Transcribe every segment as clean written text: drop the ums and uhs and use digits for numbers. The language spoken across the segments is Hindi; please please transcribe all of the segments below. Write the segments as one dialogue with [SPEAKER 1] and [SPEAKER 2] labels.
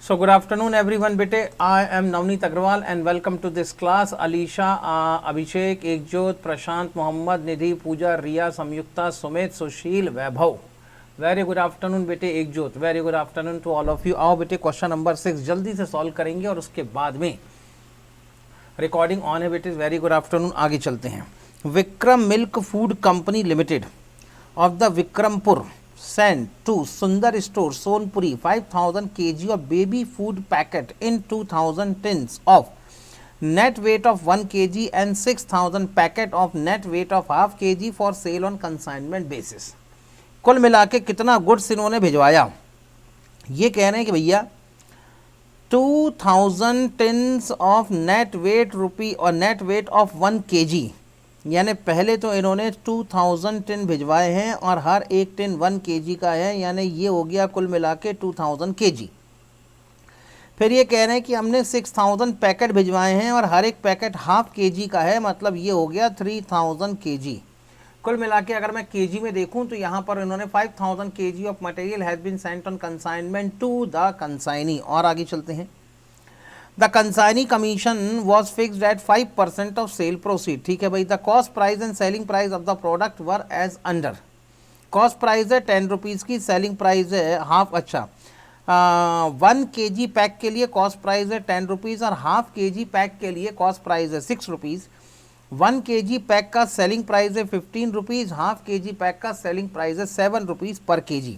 [SPEAKER 1] So good afternoon everyone bete. I am Navneet Agrawal and welcome to this class. Alisha, Abhishek, Ekjot, Prashant, Mohammad, Nidhi, Pooja, Riya, Samyukta, Sumit, Sushil, Vaibhav. Very good afternoon बेटे Ikjot. Very good afternoon to all of you. आओ बेटे क्वेश्चन नंबर 6 जल्दी से सॉल्व करेंगे और उसके बाद में रिकॉर्डिंग ऑन है बेटे. Very good afternoon. आगे चलते हैं. Vikram milk food company limited of the Vikrampur sent to Sundar Store Sonpuri 5000 kg of baby food packet in 2000 tins of net weight of 1 kg and 6000 packet of net weight of half kg for sale on consignment basis. कुल मिला के कितना गुड्स इन्होंने भिजवाया. ये कह रहे हैं कि भैया 2000 टिन्स ऑफ नेट वेट रुपी और नेट वेट ऑफ 1 kg, यानी पहले तो इन्होंने 2000 टिन भिजवाए हैं और हर एक टिन 1 kg का है, यानी ये हो गया कुल मिला के 2000 kg. फिर ये कह रहे हैं कि हमने 6000 पैकेट भिजवाए हैं और हर एक पैकेट हाफ kg का है, मतलब ये हो गया 3000 kg. कुल मिला के अगर मैं kg में देखूं तो यहाँ पर इन्होंने 5000 kg of material has been sent on consignment to the consignee. और आगे चलते हैं. The consignee commission was fixed at 5% of sale proceed. ठीक है भाई. The cost price and selling price of the product were as under. Cost price है 10 रुपीज़ की, सेलिंग प्राइस है हाफ. अच्छा, 1 kg पैक के लिए कॉस्ट प्राइस है 10 रुपीज़ और हाफ kg पैक के लिए कॉस्ट प्राइस है 6 रुपीज़. 1 kg पैक का सेलिंग प्राइस है 15 रुपीज़, हाफ kg पैक का सेलिंग प्राइस है 7 rupees per kg.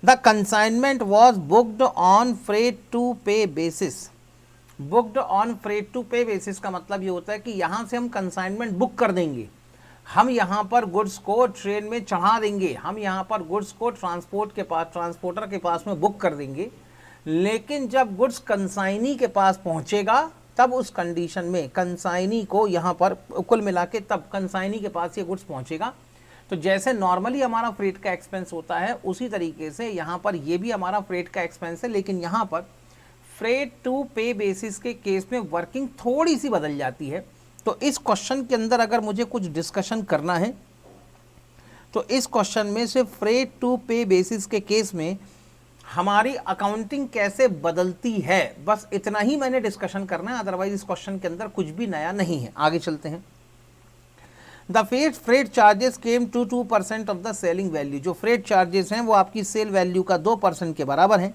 [SPEAKER 1] The consignment was booked on freight to pay basis. Booked on freight to pay basis का मतलब ये होता है कि यहाँ से हम कंसाइनमेंट बुक कर देंगे, हम यहाँ पर गुड्स को ट्रेन में चढ़ा देंगे, हम यहाँ पर गुड्स को ट्रांसपोर्टर के पास में बुक कर देंगे, लेकिन जब गुड्स कंसाइनी के पास पहुँचेगा तब उस कंडीशन में कंसाइनी को यहाँ पर कुल मिला के तब कंसाइनी के पास ये गुड्स पहुँचेगा. तो जैसे नॉर्मली हमारा फ्रेट का एक्सपेंस होता है उसी तरीके से यहाँ पर ये भी हमारा फ्रेट का एक्सपेंस है, लेकिन यहाँ पर फ्रेट टू पे बेसिस के केस में वर्किंग थोड़ी सी बदल जाती है. तो इस क्वेश्चन के अंदर अगर मुझे कुछ डिस्कशन करना है तो इस क्वेश्चन में से फ्रेट टू पे बेसिस के केस में हमारी अकाउंटिंग कैसे बदलती है, बस इतना ही मैंने डिस्कशन करना है. अदरवाइज इस क्वेश्चन के अंदर कुछ भी नया नहीं है. आगे चलते हैं. The freight charges came to 2% of the selling value. जो फ्रेट चार्जेस हैं वो आपकी सेल वैल्यू का 2% के बराबर हैं.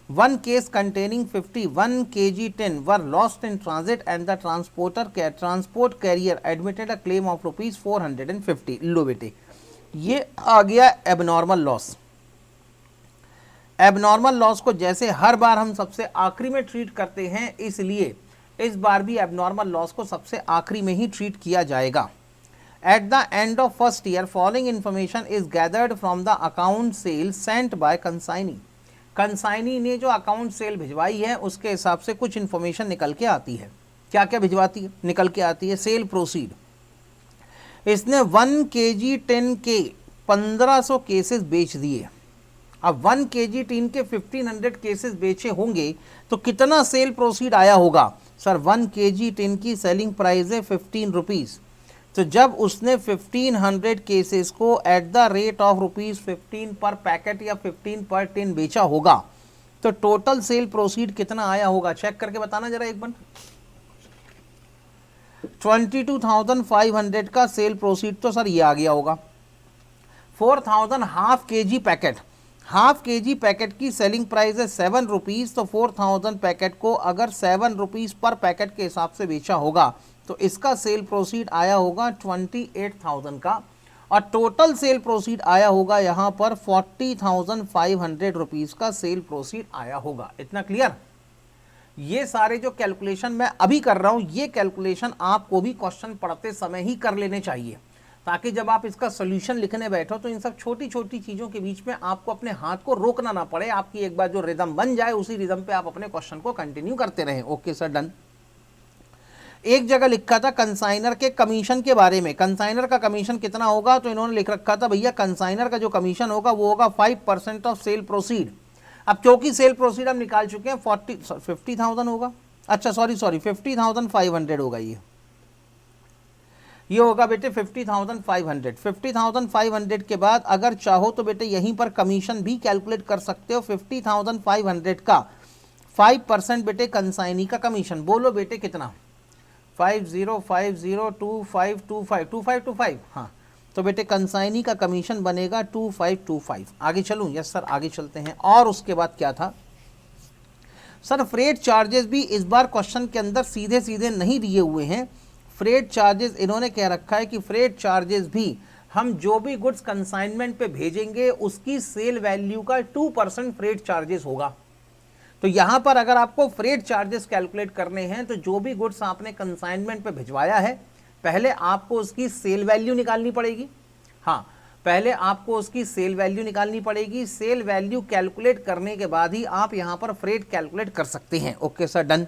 [SPEAKER 1] 1 case containing 51 kg tin were lost in transit and the transport carrier admitted a claim of rupees 450. लो बेटे, ये आ गया एबनॉर्मल लॉस. एबनॉर्मल लॉस को जैसे हर बार हम सबसे आखिरी में ट्रीट करते हैं, इसलिए इस बार भी एबनॉर्मल लॉस को सबसे आखिरी में ही ट्रीट किया जाएगा. At the end of first year, following information is gathered from the account sale sent by consignee. Consignee ने जो अकाउंट सेल भिजवाई है उसके हिसाब से कुछ इन्फॉर्मेशन निकल के आती है. क्या क्या भिजवाती है? निकल के आती है सेल प्रोसीड. इसने 1 kg टिन के 1500 केसेस बेच दिए. अब 1 kg टिन के 1500 केसेस बेचे होंगे तो कितना सेल प्रोसीड आया होगा? सर 1 kg टिन की सेलिंग प्राइस है 15 रुपीज़. तो जब उसने 1500 केसेस को एट द रेट ऑफ ₹15 पर पैकेट या 15 पर टिन बेचा होगा तो टोटल सेल प्रोसीड कितना आया होगा? चेक करके बताना जरा एक बार. 22,500 का सेल प्रोसीड तो सर ये आ गया होगा. 4000 half kg packet, half kg packet की सेलिंग प्राइस है 7 रुपीज़. तो 4000 पैकेट को अगर 7 रुपीज़ पर पैकेट के हिसाब से बेचा होगा तो इसका सेल प्रोसीड आया होगा 28,000 का और टोटल सेल प्रोसीड आया होगा यहाँ पर 40,500 रुपीज़ का सेल प्रोसीड आया होगा. इतना क्लियर? ये सारे जो कैलकुलेशन मैं अभी कर रहा हूँ ये कैलकुलेशन आपको भी क्वेश्चन पढ़ते समय ही कर लेने चाहिए, ताकि जब आप इसका सोल्यूशन लिखने बैठो तो इन सब छोटी छोटी चीज़ों के बीच में आपको अपने हाथ को रोकना ना पड़े. आपकी एक बार जो रिदम बन जाए उसी रिदम पे आप अपने क्वेश्चन को कंटिन्यू करते रहें. Okay sir, done. एक जगह लिखा था कंसाइनर के कमीशन के बारे में. कंसाइनर का कमीशन कितना होगा? तो इन्होंने लिख रखा था भैया कंसाइनर का जो कमीशन होगा वो होगा 5% ऑफ सेल प्रोसीड. अब क्योंकि सेल प्रोसीड हम निकाल चुके हैं 50,000 होगा. अच्छा सॉरी 50,500 होगा. ये होगा बेटे 50,500. 50,500 के बाद अगर चाहो तो बेटे यहीं पर कमीशन भी कैलकुलेट कर सकते हो. 50,500 का 5% बेटे कंसाइनी का कमीशन। बोलो बेटे कितना? 50502525 हाँ, तो बेटे कंसाइनी का कमीशन बनेगा 2525। आगे चलूँ? यस सर आगे चलते हैं। और उसके बाद क्या था सर? फ्रेट चार्जेस भी इस बार क्वेश्चन के अंदर सीधे सीधे नहीं दिए हुए हैं। फ्रेट चार्जेस इन्होंने कह रखा है कि फ्रेट चार्जेस भी हम जो भी गुड्स कंसाइनमेंट पे भेजेंगे उसकी सेल वैल्यू का 2% फ्रेट चार्जेस होगा। तो यहां पर अगर आपको फ्रेट चार्जेस कैलकुलेट करने हैं तो जो भी गुड्स आपने कंसाइनमेंट पे भिजवाया है पहले आपको उसकी सेल वैल्यू निकालनी पड़ेगी। हाँ, पहले आपको उसकी सेल वैल्यू निकालनी पड़ेगी। सेल वैल्यू कैलकुलेट करने के बाद ही आप यहां पर फ्रेट कैलकुलेट कर सकते हैं। Okay sir, done.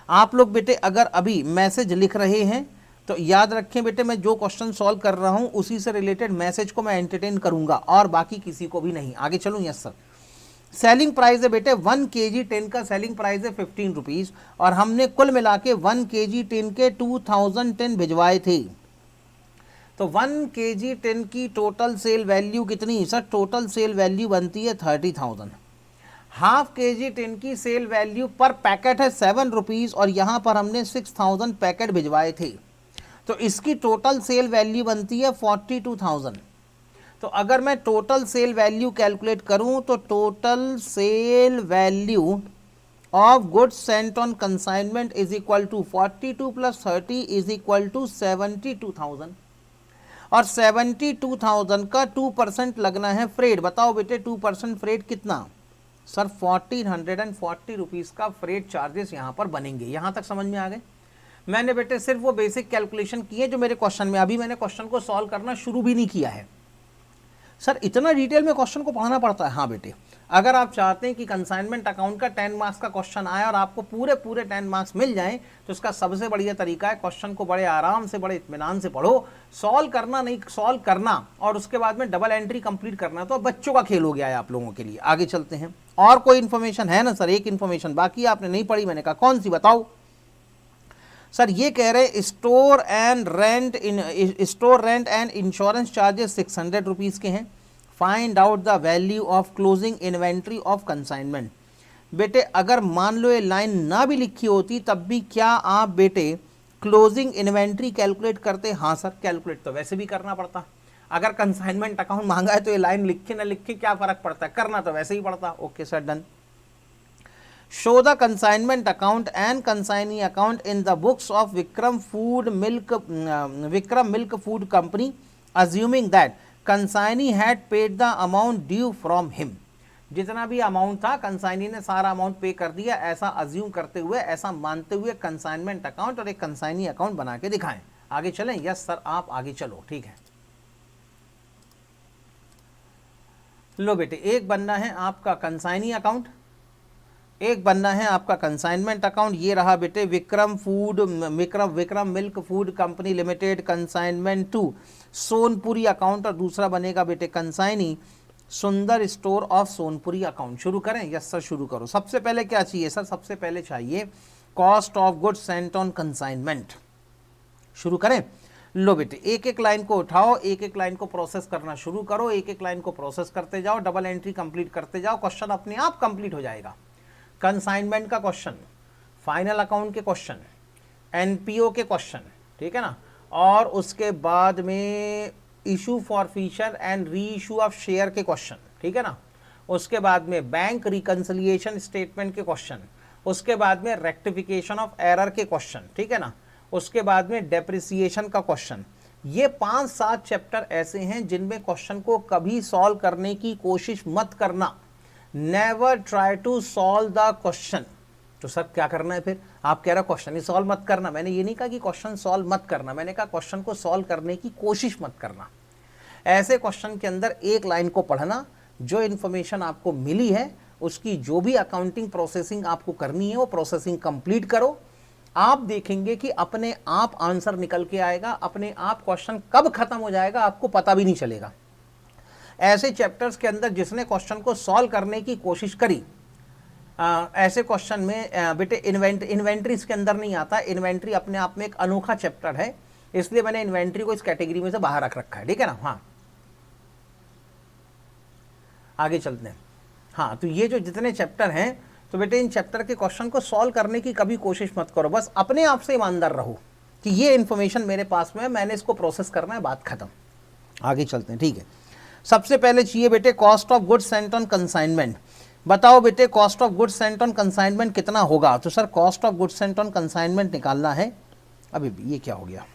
[SPEAKER 1] आप लोग बेटे अगर अभी मैसेज लिख रहे हैं तो याद रखें बेटे, मैं जो क्वेश्चन सॉल्व कर रहा हूं उसी से रिलेटेड मैसेज को मैं एंटरटेन करूंगा और बाकी किसी को भी नहीं। आगे चलूं? Yes sir. सेलिंग प्राइस है बेटे 1 kg टिन का सेलिंग प्राइस है 15 रुपीज और हमने कुल मिला के 1 kg टिन के 2000 टिन भिजवाए थे। तो 1 kg टिन की टोटल सेल वैल्यू कितनी सर? टोटल सेल वैल्यू बनती है 30,000। हाफ kg टिन की सेल वैल्यू पर पैकेट है 7 रुपीज और यहां पर हमने 6000 पैकेट भिजवाए थे, तो इसकी टोटल सेल वैल्यू बनती है 42,000। तो अगर मैं टोटल सेल वैल्यू कैलकुलेट करूं तो total sale value of goods sent on consignment is equal to 42 plus 30 is equal to 72,000 और 72,000 का 2% लगना है फ्रेट। बताओ बेटे 2% फ्रेट कितना? सर 1440 रुपीज़ का फ्रेट चार्जेस यहाँ पर बनेंगे। यहाँ तक समझ में आ गए? मैंने बेटे सिर्फ वो बेसिक कैलकुलेशन किए जो मेरे क्वेश्चन में, अभी मैंने क्वेश्चन को सॉल्व करना शुरू भी नहीं किया है। सर इतना डिटेल में क्वेश्चन को पढ़ना पड़ता है? हाँ बेटे, अगर आप चाहते हैं कि कंसाइनमेंट अकाउंट का 10 मार्क्स का क्वेश्चन आए और आपको पूरे 10 मार्क्स मिल जाएं तो इसका सबसे बढ़िया तरीका है क्वेश्चन को बड़े आराम से, बड़े इत्मीनान से पढ़ो। सॉल्व करना नहीं, सॉल्व करना और उसके बाद में डबल एंट्री कंप्लीट करना तो बच्चों का खेल हो गया है आप लोगों के लिए। आगे चलते हैं। और कोई इन्फॉर्मेशन है ना सर? एक इन्फॉर्मेशन बाकी आपने नहीं पढ़ी। मैंने कहा कौन सी? बताओ सर। ये कह रहे store rent and insurance charges 600 rupees के हैं। Find out the value of closing inventory of consignment. बेटे अगर मान लो ये लाइन ना भी लिखी होती तब भी क्या आप बेटे क्लोजिंग इन्वेंट्री कैलकुलेट करते? हाँ सर, कैलकुलेट तो वैसे भी करना पड़ता। अगर कंसाइनमेंट अकाउंट मांगा है तो ये लाइन लिखे ना लिखे क्या फर्क पड़ता है, करना तो वैसे ही पड़ता। Okay sir, done. Show the consignment account and consignee account in the books of Vikram milk food company assuming that consignee had paid the amount due from him. जितना भी अमाउंट था कंसाइनी ने सारा अमाउंट पे कर दिया, ऐसा अज्यूम करते हुए, ऐसा मानते हुए कंसाइनमेंट अकाउंट और एक कंसाइनी अकाउंट बना के दिखाएं। आगे चलें? यस सर, आप आगे चलो। ठीक है, लो बेटे, एक बनना है आपका कंसाइनी अकाउंट, एक बनना है आपका कंसाइनमेंट अकाउंट। ये रहा बेटे Vikram milk food company limited consignment to Sonpuri account और दूसरा बनेगा बेटे कंसाइनी सुंदर स्टोर ऑफ सोनपुरी अकाउंट। शुरू करें? यस सर, शुरू करो। सबसे पहले क्या चाहिए सर? सबसे पहले चाहिए cost of goods sent on consignment. शुरू करें? लो बेटे, एक एक लाइन को उठाओ, एक एक लाइन को प्रोसेस करना शुरू करो, एक एक लाइन को प्रोसेस करते जाओ, डबल एंट्री कंप्लीट करते जाओ, क्वेश्चन अपने आप कंप्लीट हो जाएगा। कंसाइनमेंट का क्वेश्चन, फाइनल अकाउंट के क्वेश्चन, एनपीओ के क्वेश्चन, ठीक है ना, और उसके बाद में issue for feature and re issue of share के क्वेश्चन, ठीक है ना, उसके बाद में बैंक रिकंसिलिएशन स्टेटमेंट के क्वेश्चन, उसके बाद में रेक्टिफिकेशन ऑफ एरर के क्वेश्चन, ठीक है ना, उसके बाद में डेप्रिसिएशन का क्वेश्चन। ये 5-7 चैप्टर ऐसे हैं जिनमें क्वेश्चन को कभी सॉल्व करने की कोशिश मत करना। Never try to solve the question. तो सर क्या करना है फिर? आप कह रहे हो क्वेश्चन ही सॉल्व मत करना। मैंने ये नहीं कहा कि क्वेश्चन सॉल्व मत करना, मैंने कहा क्वेश्चन को सॉल्व करने की कोशिश मत करना। ऐसे क्वेश्चन के अंदर एक लाइन को पढ़ना, जो इन्फॉर्मेशन आपको मिली है उसकी जो भी अकाउंटिंग प्रोसेसिंग आपको करनी है वो प्रोसेसिंग कंप्लीट करो। आप देखेंगे कि अपने आप आंसर निकल के आएगा, अपने आप क्वेश्चन कब खत्म हो जाएगा आपको पता भी नहीं चलेगा। ऐसे चैप्टर्स के अंदर जिसने क्वेश्चन को सॉल्व करने की कोशिश करी, ऐसे क्वेश्चन में बेटे इन्वेंट्री इसके अंदर नहीं आता। इन्वेंट्री अपने आप में एक अनोखा चैप्टर है, इसलिए मैंने इन्वेंट्री को इस कैटेगरी में से बाहर रख रखा है, ठीक है ना। हाँ, आगे चलते हैं। हाँ, तो ये जो जितने चैप्टर हैं तो बेटे इन चैप्टर के क्वेश्चन को सॉल्व करने की कभी कोशिश मत करो, बस अपने आप से ईमानदार रहो कि ये इन्फॉर्मेशन मेरे पास में है, मैंने इसको प्रोसेस करना है, बात खत्म। आगे चलते हैं, ठीक है। सबसे पहले चाहिए बेटे cost of goods sent on consignment. बताओ बेटे cost of goods sent on consignment कितना होगा। तो sir cost of goods sent on consignment निकालना है। अभी ये क्या हो गया,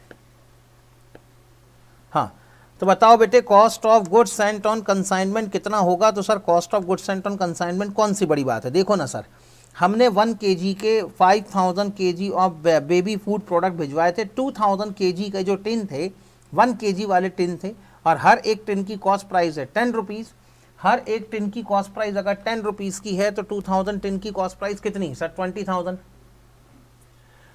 [SPEAKER 1] हाँ, तो बताओ बेटे cost of goods sent on consignment कितना होगा। तो sir cost of goods sent on consignment कौन सी बड़ी बात है, देखो ना सर, हमने 1 kg के 5000 kg of baby food product भिजवाए थे। 2000 kg के जो टिन थे 1 kg वाले टिन थे, और हर एक टिन की कॉस्ट प्राइस है 10 रुपीज़। हर एक टिन की कॉस्ट प्राइस अगर 10 रुपीज़ की है तो 2000 टिन की कॉस्ट प्राइस कितनी सर 20,000।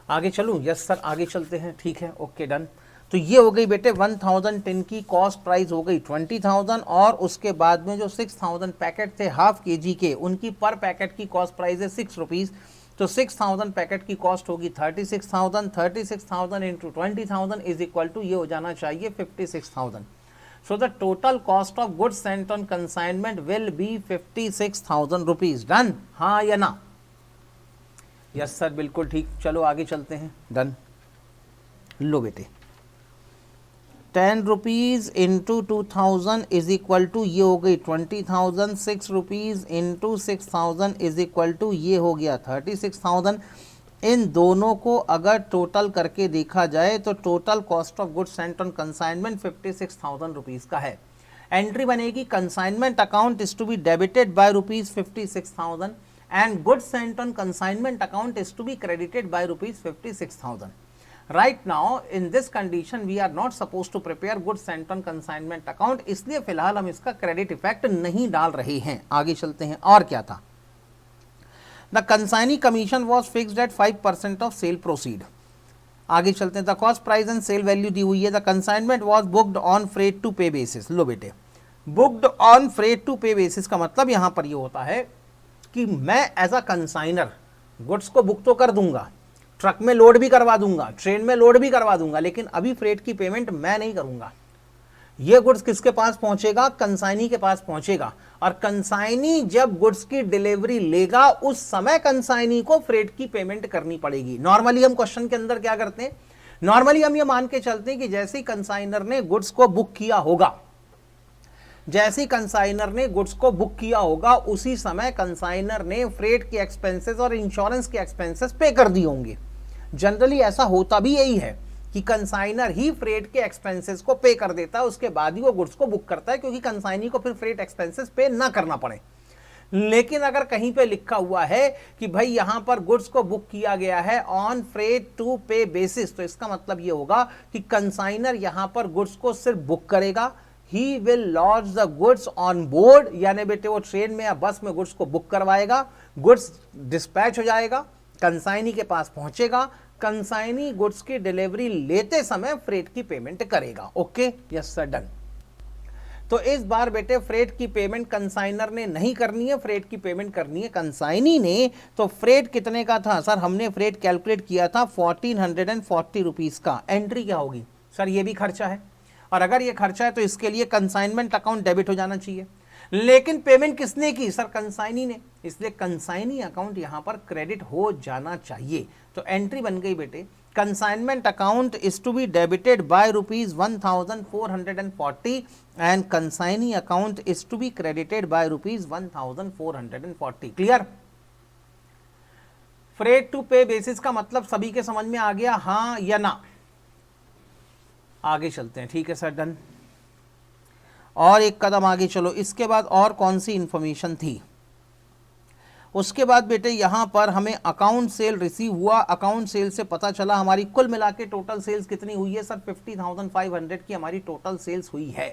[SPEAKER 1] आगे चलूँ, यस सर आगे चलते हैं, ठीक है, ओके डन। तो ये हो गई बेटे 1000 टिन की कॉस्ट प्राइस हो गई 20,000, और उसके बाद में जो 6000 पैकेट थे हाफ kg के, उनकी पर पैकेट की कॉस्ट प्राइस है 6 रुपीज़। तो 6000 पैकेट की कॉस्ट होगी 36,000। 36,000 इंटू 20,000 इज इक्वल टू, ये हो जाना चाहिए 56,000। So the total cost of goods sent on consignment will B 56,000 rupees. Done, हाँ या ना। यस सर बिल्कुल ठीक, चलो आगे चलते हैं, डन। लो बेटे 10 rupees into 2000 is equal to, ये हो गई 20,000। 6 rupees into 6000 is equal to, ये हो गया 36,000। इन दोनों को अगर टोटल करके देखा जाए तो total cost of goods sent on consignment 56,000 rupees का है। एंट्री बनेगी consignment account is to be debited by rupees 56,000 and goods sent on consignment account is to be credited by rupees 56,000। Right now in this condition we are not supposed to prepare goods sent on consignment account, इसलिए फिलहाल हम इसका क्रेडिट इफेक्ट नहीं डाल रहे हैं। आगे चलते हैं, और क्या था। The consignee commission was fixed at 5% of sale proceed। आगे चलते हैं, the cost price and sale value दी हुई है। The consignment was booked on freight to pay basis। लो बेटे booked on freight to pay basis का मतलब यहां पर ये होता है कि मैं एज अ कंसाइनर गुड्स को बुक तो कर दूंगा, ट्रक में लोड भी करवा दूंगा, ट्रेन में लोड भी करवा दूंगा, लेकिन अभी फ्रेट की पेमेंट मैं नहीं करूंगा। ये गुड्स किसके पास पहुंचेगा, कंसाइनी के पास पहुंचेगा, और कंसाइनी जब गुड्स की डिलीवरी लेगा उस समय कंसाइनी को फ्रेट की पेमेंट करनी पड़ेगी। नॉर्मली हम क्वेश्चन के अंदर क्या करते हैं, नॉर्मली हम ये मान के चलते हैं कि जैसे ही कंसाइनर ने गुड्स को बुक किया होगा, जैसे ही कंसाइनर ने गुड्स को बुक किया होगा उसी समय कंसाइनर ने फ्रेट के एक्सपेंसेस और इंश्योरेंस के एक्सपेंसेस पे कर दिए होंगे। जनरली ऐसा होता भी यही है कि कंसाइनर ही फ्रेट के एक्सपेंसेस को पे कर देता है, उसके बाद ही वो गुड्स को बुक करता है, क्योंकि कंसाइनी को फिर फ्रेट एक्सपेंसेस पे ना करना पड़े। लेकिन अगर कहीं पे लिखा हुआ है कि भाई यहां पर गुड्स को बुक किया गया है on freight to pay basis, तो इसका मतलब ये होगा कि कंसाइनर यहां पर गुड्स को सिर्फ बुक करेगा, he will lodge the goods on board, यानी बेटे वो ट्रेन में या बस में गुड्स को बुक करवाएगा, गुड्स डिस्पैच हो जाएगा, कंसाइनी के पास पहुंचेगा, कंसाइनी गुड्स की डिलीवरी लेते समय फ्रेट की पेमेंट करेगा। Okay, yes sir, done. तो इस बार बेटे फ्रेट की पेमेंट कंसाइनर ने नहीं करनी है, फ्रेट की पेमेंट करनी है कंसाइनी ने। तो फ्रेट कितने का था सर, हमने फ्रेट कैलकुलेट किया था 1440 रुपीज का। एंट्री क्या होगी सर, ये भी खर्चा है, और अगर ये खर्चा है तो इसके लिए कंसाइनमेंट अकाउंट डेबिट हो जाना चाहिए। लेकिन पेमेंट किसने की सर, कंसाइनी ने, इसलिए कंसाइनी अकाउंट यहां पर क्रेडिट हो जाना चाहिए। तो एंट्री बन गई बेटे, consignment account is to be debited by rupees 1440 and consignee account is to be credited by rupees 1440। Clear. Freight to pay basis का मतलब सभी के समझ में आ गया, हाँ या ना। आगे चलते हैं, ठीक है सर, डन। और एक कदम आगे चलो, इसके बाद और कौन सी इंफॉर्मेशन थी। उसके बाद बेटे यहां पर हमें अकाउंट सेल रिसीव हुआ, अकाउंट सेल से पता चला हमारी कुल मिला के टोटल सेल्स कितनी हुई है सर, 50,500 की हमारी टोटल सेल्स हुई है।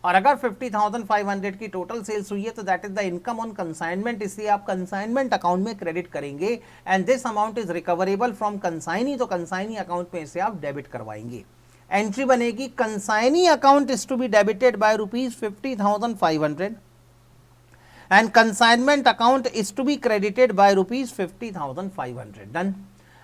[SPEAKER 1] और अगर 50,500 की टोटल सेल्स हुई है तो that is the income on consignment, इसलिए आप कंसाइनमेंट अकाउंट में क्रेडिट करेंगे and this amount is recoverable from consignee, तो कंसाइनी अकाउंट में इसे आप डेबिट करवाएंगे। एंट्री बनेगी consignee account is to be debited by rupees 50,500 and consignment account is to be credited by rupees 50,500। Done.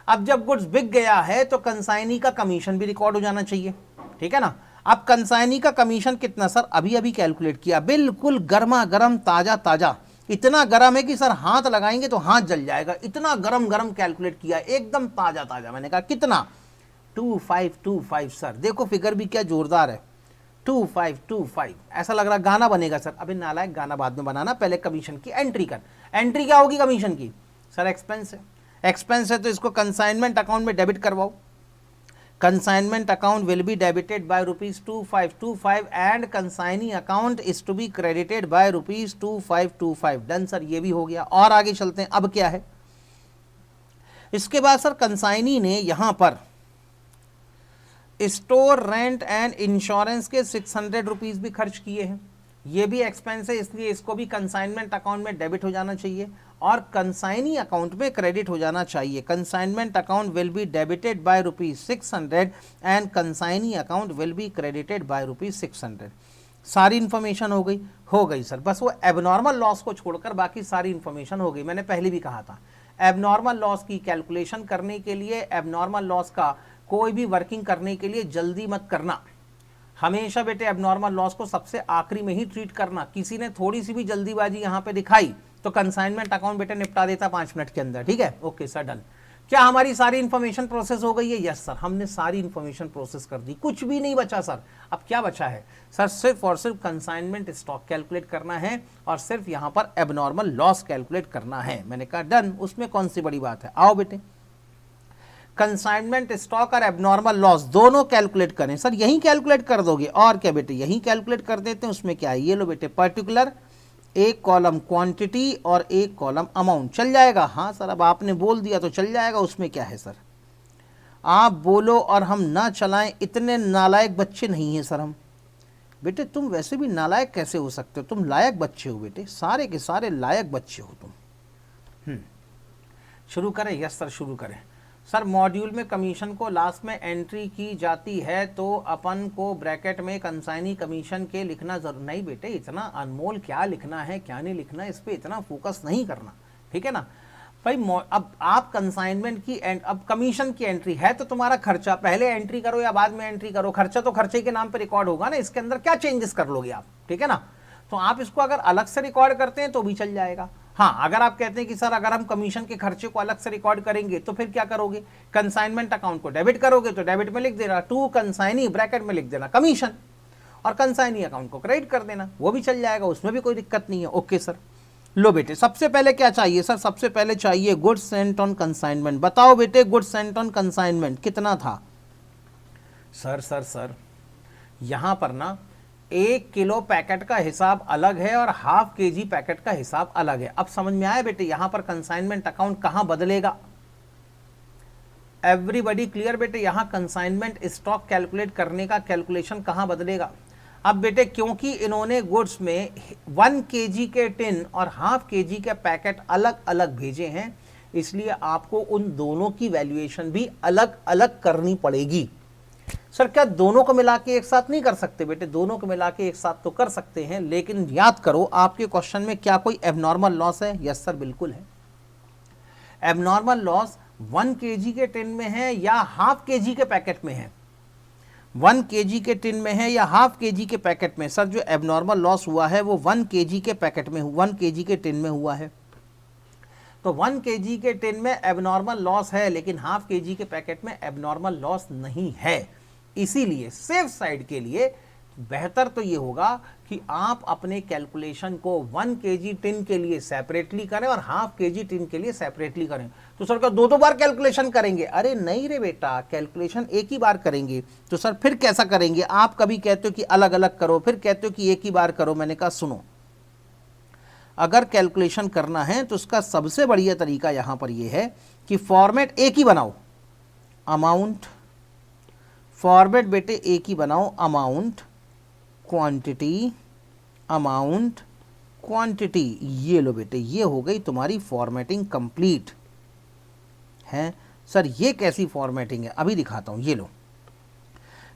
[SPEAKER 1] अब जब गुड्स बिक गया है तो कंसाइनी का कमीशन भी रिकॉर्ड हो जाना चाहिए, ठीक है ना। अब कंसाइनी का कमीशन कितना सर, अभी अभी कैलकुलेट किया, बिल्कुल गर्मा गर्म ताजा ताजा इतना गर्म है कि सर हाथ लगाएंगे तो हाथ जल जाएगा, इतना गरम गरम कैलकुलेट किया, एकदम ताज़ा ताज़ा। मैंने कहा कितना? 2525 सर, देखो फिगर भी क्या जोरदार है, 2525। ऐसा लग रहा गाना बनेगा सर। अभी नालायक, गाना बाद में बनाना, पहले कमीशन की एंट्री कर। एंट्री क्या होगी कमीशन की? सर एक्सपेंस है। एक्सपेंस है तो इसको कंसाइनमेंट अकाउंट में डेबिट करवाओ। Consignment account will be debited by ₹2525 and consignee account is to be credited by ₹2525। Done sir, ये भी हो गया। और आगे चलते हैं, अब क्या है इसके बाद सर? कंसाइनी ने यहां पर स्टोर रेंट एंड इंश्योरेंस के 600 रुपीज़ भी खर्च किए हैं। ये भी एक्सपेंस है, इसलिए इसको भी कंसाइनमेंट अकाउंट में डेबिट हो जाना चाहिए और कंसाइनी अकाउंट में क्रेडिट हो जाना चाहिए। Consignment account will be debited bye ₹600 and consignee account will B credited bye ₹600। सारी इन्फॉर्मेशन हो गई? हो गई सर। बस वो एबनॉर्मल लॉस को छोड़कर बाकी सारी इन्फॉर्मेशन हो गई। मैंने पहले भी कहा था, एबनॉर्मल लॉस की कैलकुलेशन करने के लिए, एबनॉर्मल लॉस का कोई भी वर्किंग करने के लिए जल्दी मत करना। हमेशा बेटे एबनॉर्मल लॉस को सबसे आखिरी में ही ट्रीट करना। किसी ने थोड़ी सी भी जल्दीबाजी यहाँ पे दिखाई तो कंसाइनमेंट अकाउंट बेटे निपटा देता 5 मिनट के अंदर। ठीक है, ओके सर, डन। क्या हमारी सारी इन्फॉर्मेशन प्रोसेस हो गई है? यस सर, हमने सारी इन्फॉर्मेशन प्रोसेस कर दी, कुछ भी नहीं बचा सर। अब क्या बचा है सर? सिर्फ और सिर्फ कंसाइनमेंट स्टॉक कैलकुलेट करना है और सिर्फ यहाँ पर एबनॉर्मल लॉस कैलकुलेट करना है। मैंने कहा डन, उसमें कौन सी बड़ी बात है। आओ बेटे, कंसाइनमेंट स्टॉक और एबनॉर्मल लॉस दोनों कैलकुलेट करें। सर यही कैलकुलेट कर दोगे? और क्या बेटे, यही कैलकुलेट कर देते हैं। उसमें क्या है, ये लो बेटे, पर्टिकुलर, एक कॉलम क्वांटिटी और एक कॉलम अमाउंट। चल जाएगा? हाँ सर, अब आपने बोल दिया तो चल जाएगा। उसमें क्या है सर, आप बोलो और हम ना चलाएं, इतने नालायक बच्चे नहीं हैं सर हम। बेटे तुम वैसे भी नालायक कैसे हो सकते हो? तुम लायक बच्चे हो बेटे, सारे के सारे लायक बच्चे हो तुम। शुरू करें? यस सर, शुरू करें। सर मॉड्यूल में कमीशन को लास्ट में एंट्री की जाती है तो अपन को ब्रैकेट में कंसाइनी कमीशन के लिखना जरूर नहीं बेटे। इतना अनमोल क्या लिखना है क्या नहीं लिखना है, इस पर इतना फोकस नहीं करना, ठीक है ना भाई। अब आप कंसाइनमेंट की अब कमीशन की एंट्री है तो तुम्हारा खर्चा पहले एंट्री करो या बाद में एंट्री करो, खर्चा तो खर्चे के नाम पे रिकॉर्ड होगा ना, इसके अंदर क्या चेंजेस कर लोगे आप, ठीक है ना। तो आप इसको अगर अलग से रिकॉर्ड करते हैं तो भी चल जाएगा। हाँ, अगर आप कहते हैं कि सर अगर हम कमीशन के खर्चे को अलग से रिकॉर्ड करेंगे तो फिर क्या करोगे? कंसाइनमेंट अकाउंट को डेबिट करोगे तो डेबिट में लिख देना टू कंसाइनी, ब्रैकेट में लिख देना कमीशन, और कंसाइनी अकाउंट को क्रेडिट कर देना, वो भी चल जाएगा, उसमें भी कोई दिक्कत नहीं है। Okay sir. लो बेटे, सबसे पहले क्या चाहिए सर? सबसे पहले चाहिए गुड्स सेंट ऑन कंसाइनमेंट। बताओ बेटे, गुड्स सेंट ऑन कंसाइनमेंट कितना था? सर यहां पर ना 1 किलो पैकेट का हिसाब अलग है और ½ केजी पैकेट का हिसाब अलग है। अब समझ में आया बेटे, यहां पर कंसाइनमेंट अकाउंट कहां बदलेगा? एवरीबॉडी क्लियर बेटे? यहां कंसाइनमेंट स्टॉक कैलकुलेट करने का कैलकुलेशन कहां बदलेगा? अब बेटे क्योंकि इन्होंने गुड्स में 1 केजी के टिन और ½ केजी के पैकेट अलग अलग भेजे हैं, इसलिए आपको उन दोनों की वैल्यूएशन भी अलग अलग करनी पड़ेगी। सर क्या दोनों को मिला के एक साथ नहीं कर सकते? बेटे दोनों को मिला के एक साथ तो कर सकते हैं, लेकिन याद करो आपके क्वेश्चन में क्या कोई एबनॉर्मल लॉस है? यस सर, बिल्कुल है। एबनॉर्मल लॉस 1 केजी के टिन में है या ½ केजी के पैकेट में है? 1 केजी के टिन में है या ½ केजी के पैकेट में? सर जो एबनॉर्मल लॉस हुआ है वो 1 केजी के पैकेट में, 1 केजी के टिन में हुआ है। तो 1 केजी के टिन में एबनॉर्मल लॉस है, लेकिन ½ केजी के पैकेट में एबनॉर्मल लॉस नहीं है। इसीलिए सेफ साइड के लिए बेहतर तो ये होगा कि आप अपने कैलकुलेशन को 1 केजी टिन के लिए सेपरेटली करें और ½ केजी टिन के लिए सेपरेटली करें। तो सर क्या 2 बार कैलकुलेशन करेंगे? अरे नहीं रे बेटा, कैलकुलेशन एक ही बार करेंगे। तो सर फिर कैसा करेंगे? आप कभी कहते हो कि अलग अलग करो, फिर कहते हो कि एक ही बार करो। मैंने कहा सुनो, अगर कैलकुलेशन करना है तो उसका सबसे बढ़िया तरीका यहां पर यह है कि फॉर्मेट एक ही बनाओ, अमाउंट, फॉर्मेट बेटे एक ही बनाओ, अमाउंट क्वांटिटी, अमाउंट क्वांटिटी। ये लो बेटे, ये हो गई तुम्हारी फॉर्मेटिंग कंप्लीट है। सर ये कैसी फॉर्मेटिंग है? अभी दिखाता हूं। ये लो,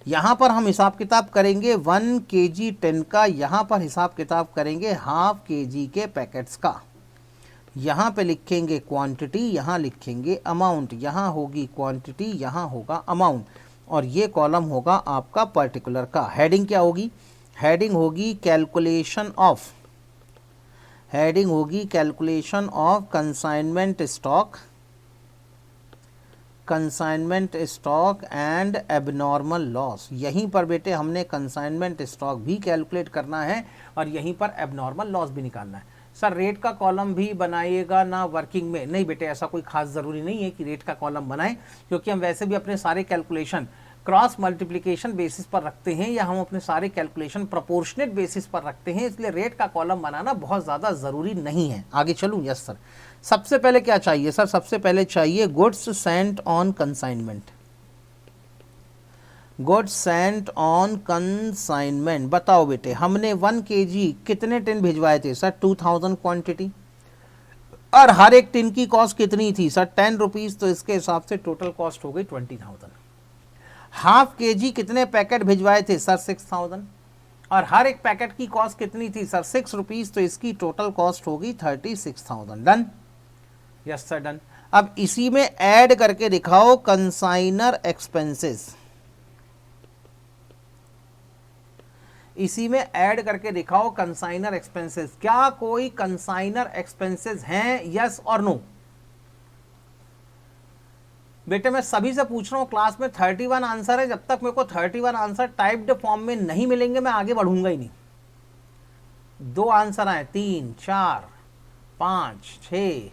[SPEAKER 1] यहां पर हम हिसाब किताब करेंगे 1 केजी टिन का, यहां पर हिसाब किताब करेंगे ½ केजी के पैकेट्स का। यहां पे लिखेंगे क्वांटिटी, यहां लिखेंगे अमाउंट, यहां होगी क्वांटिटी, यहां होगा अमाउंट, और ये कॉलम होगा आपका पर्टिकुलर का। हेडिंग क्या होगी? हेडिंग होगी कैलकुलेशन ऑफ, हेडिंग होगी calculation of consignment stock, consignment stock and abnormal loss. यहीं पर बेटे हमने कंसाइनमेंट स्टॉक भी कैलकुलेट करना है और यहीं पर एबनॉर्मल लॉस भी निकालना है। सर रेट का कॉलम भी बनाइएगा ना वर्किंग में? नहीं बेटे, ऐसा कोई खास ज़रूरी नहीं है कि रेट का कॉलम बनाएं, क्योंकि हम वैसे भी अपने सारे कैलकुलेशन क्रॉस मल्टीप्लिकेशन बेसिस पर रखते हैं या हम अपने सारे कैलकुलेशन प्रोपोर्शनेट बेसिस पर रखते हैं, इसलिए रेट का कॉलम बनाना बहुत ज़्यादा ज़रूरी नहीं है। आगे चलूँ? Yes sir. सबसे पहले क्या चाहिए सर? सबसे पहले चाहिए goods sent on consignment. Goods sent on consignment. बताओ बेटे, हमने 1 kg कितने टिन भिजवाए थे सर? 2000 क्वांटिटी, और हर एक टिन की कॉस्ट कितनी थी सर? 10 रुपीज़। तो इसके हिसाब से टोटल कॉस्ट हो गई 20,000। हाफ kg कितने पैकेट भिजवाए थे सर? 6000, और हर एक पैकेट की कॉस्ट कितनी थी सर? 6 रुपीज़। तो इसकी टोटल कॉस्ट होगी 36,000। डन? Yes sir, done. अब इसी में ऐड करके दिखाओ कंसाइनर एक्सपेंसेस। इसी में ऐड करके दिखाओ कंसाइनर एक्सपेंसेस। क्या कोई कंसाइनर एक्सपेंसेस हैं? यस और नो? बेटे मैं सभी से पूछ रहा हूं, क्लास में 31 आंसर है। जब तक मेरे को 31 आंसर टाइप्ड फॉर्म में नहीं मिलेंगे मैं आगे बढ़ूंगा ही नहीं। 2 आंसर आए, 3, 4, 5, 6,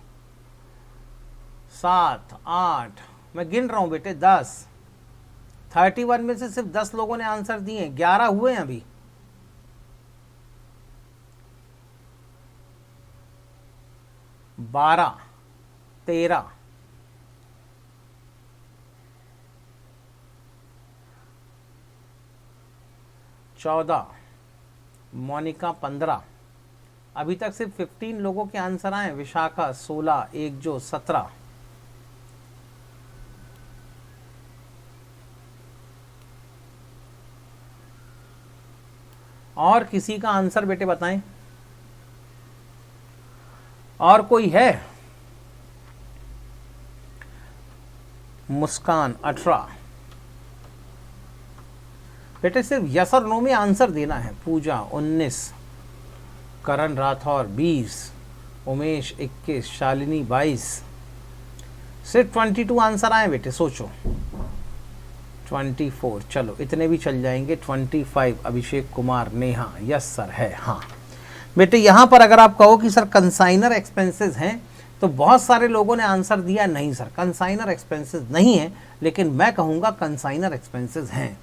[SPEAKER 1] 7, 8, मैं गिन रहा हूं बेटे 10। 31 में से सिर्फ 10 लोगों ने आंसर दिए, 11 हुए हैं अभी। बारह, 13, 14, मोनिका 15। अभी तक सिर्फ 15 लोगों के आंसर आए। विशाखा 16, एक जो 17। और किसी का आंसर बेटे बताएं? और कोई है? मुस्कान 18। बेटे सिर्फ यस और नो में आंसर देना है। पूजा 19, करण राठौर 20, उमेश 21, शालिनी 22। सिर्फ 22 आंसर आए बेटे, सोचो। 24, चलो इतने भी चल जाएंगे। 25, अभिषेक कुमार, नेहा। यस सर है। हाँ बेटे, यहाँ पर अगर आप कहो कि सर कंसाइनर एक्सपेंसेस हैं, तो बहुत सारे लोगों ने आंसर दिया नहीं सर कंसाइनर एक्सपेंसेस नहीं है, लेकिन मैं कहूँगा कंसाइनर एक्सपेंसेस हैं।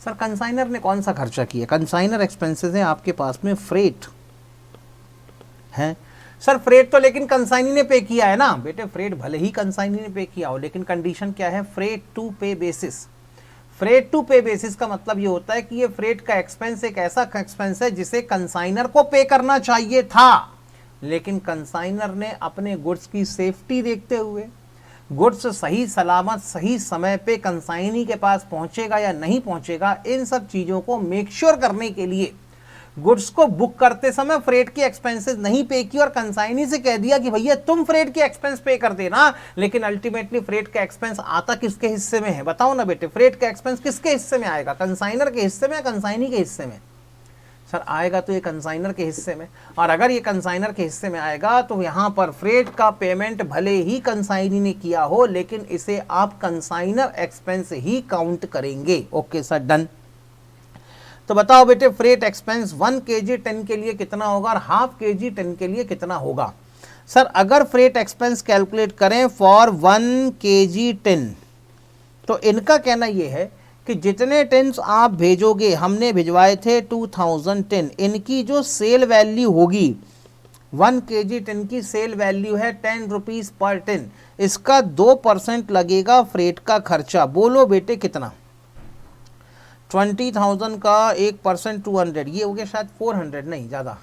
[SPEAKER 1] सर कंसाइनर ने कौन सा खर्चा किया? कंसाइनर एक्सपेंसेस है आपके पास में फ्रेट है। सर फ्रेट तो लेकिन कंसाइनी ने पे किया है ना बेटे। फ्रेट भले ही कंसाइनी ने पे किया हो, लेकिन कंडीशन क्या है? Freight to pay basis. Freight to pay basis का मतलब ये होता है कि ये फ्रेट का एक्सपेंस एक ऐसा एक्सपेंस है जिसे कंसाइनर को पे करना चाहिए था, लेकिन कंसाइनर ने अपने गुड्स की सेफ्टी देखते हुए गुड्स सही सलामत सही समय पे कंसाइनी के पास पहुंचेगा या नहीं पहुंचेगा, इन सब चीज़ों को मेक श्योर करने के लिए गुड्स को बुक करते समय फ्रेट के एक्सपेंसेस नहीं पे की और कंसाइनी से कह दिया कि भैया तुम फ्रेट के एक्सपेंस पे कर देना। लेकिन अल्टीमेटली फ्रेट का एक्सपेंस आता किसके हिस्से में है? बताओ ना बेटे, फ्रेट का एक्सपेंस किसके हिस्से में आएगा? कंसाइनर के हिस्से में या कंसाइनी के हिस्से में? सर आएगा तो ये कंसाइनर के हिस्से में, और अगर ये कंसाइनर के हिस्से में आएगा तो यहाँ पर फ्रेट का पेमेंट भले ही कंसाइनी ने किया हो, लेकिन इसे आप कंसाइनर एक्सपेंस ही काउंट करेंगे। Okay sir, done. तो बताओ बेटे, फ्रेट एक्सपेंस 1 kg टिन के लिए कितना होगा और हाफ kg टिन के लिए कितना होगा? सर अगर फ्रेट एक्सपेंस कैलकुलेट करें फॉर 1 kg टिन, तो इनका कहना यह है कि जितने टिन्स आप भेजोगे, हमने भिजवाए थे 2000 टिन, इनकी जो सेल वैल्यू होगी 1 kg टिन की सेल वैल्यू है 10 रुपीज़ पर टिन। इसका 2% लगेगा फ्रेट का खर्चा। बोलो बेटे कितना? 20,000 का 1% 200, ये हो गया शायद 400, नहीं ज़्यादा,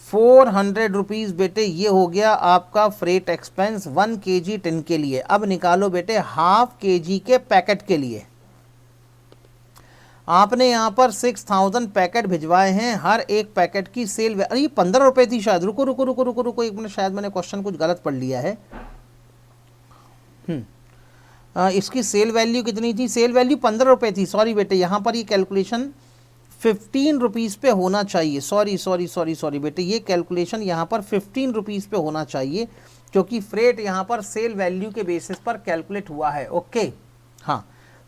[SPEAKER 1] 400 रुपीज़ बेटे। ये हो गया आपका फ्रेट एक्सपेंस 1 kg टिन के लिए। अब निकालो बेटे हाफ kg के पैकेट के लिए। आपने यहाँ पर 6000 पैकेट भिजवाए हैं, हर एक पैकेट की सेल अरे 15 रुपये थी शायद। रुको रुको रुको रुको रुको एक मिनट, शायद मैंने क्वेश्चन कुछ गलत पढ़ लिया है। इसकी सेल वैल्यू कितनी थी? सेल वैल्यू 15 रुपये थी। सॉरी बेटे, यहाँ पर ये कैलकुलेशन ₹15 पे होना चाहिए। सॉरी बेटे, ये कैलकुलेशन यहाँ पर ₹15 पे होना चाहिए, क्योंकि फ्रेट यहाँ पर सेल वैल्यू के बेसिस पर कैलकुलेट हुआ है। ओके, हाँ,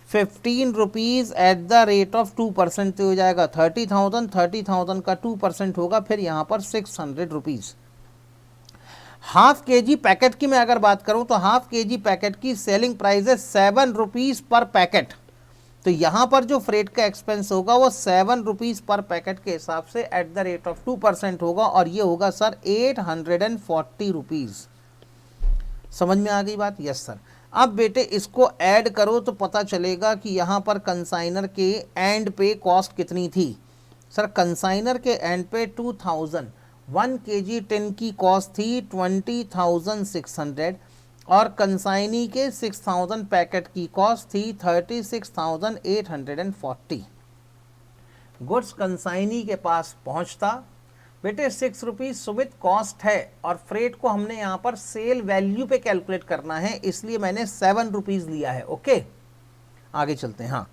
[SPEAKER 1] ₹15 एट द रेट ऑफ 2% हो जाएगा 30,000, 30,000 का 2% होगा, फिर यहाँ पर ₹600। हाफ केजी पैकेट की मैं अगर बात करूं तो हाफ केजी पैकेट की सेलिंग प्राइस है ₹7 पर पैकेट। तो यहाँ पर जो फ्रेट का एक्सपेंस होगा वो ₹7 पर पैकेट के हिसाब से एट द रेट ऑफ 2% होगा, और ये होगा सर ₹840। समझ में आ गई बात? Yes sir. अब बेटे इसको ऐड करो तो पता चलेगा कि यहाँ पर कंसाइनर के एंड पे कॉस्ट कितनी थी। सर कंसाइनर के एंड पे 2000 1 kg टिन की कॉस्ट थी 20,600, और कंसाइनी के 6000 पैकेट की कॉस्ट थी 36,840। गुड्स कंसाइनी के पास पहुंचता बेटे ₹6 सुमित कॉस्ट है, और फ्रेट को हमने यहाँ पर सेल वैल्यू पे कैलकुलेट करना है, इसलिए मैंने ₹7 लिया है। ओके, आगे चलते हैं। हाँ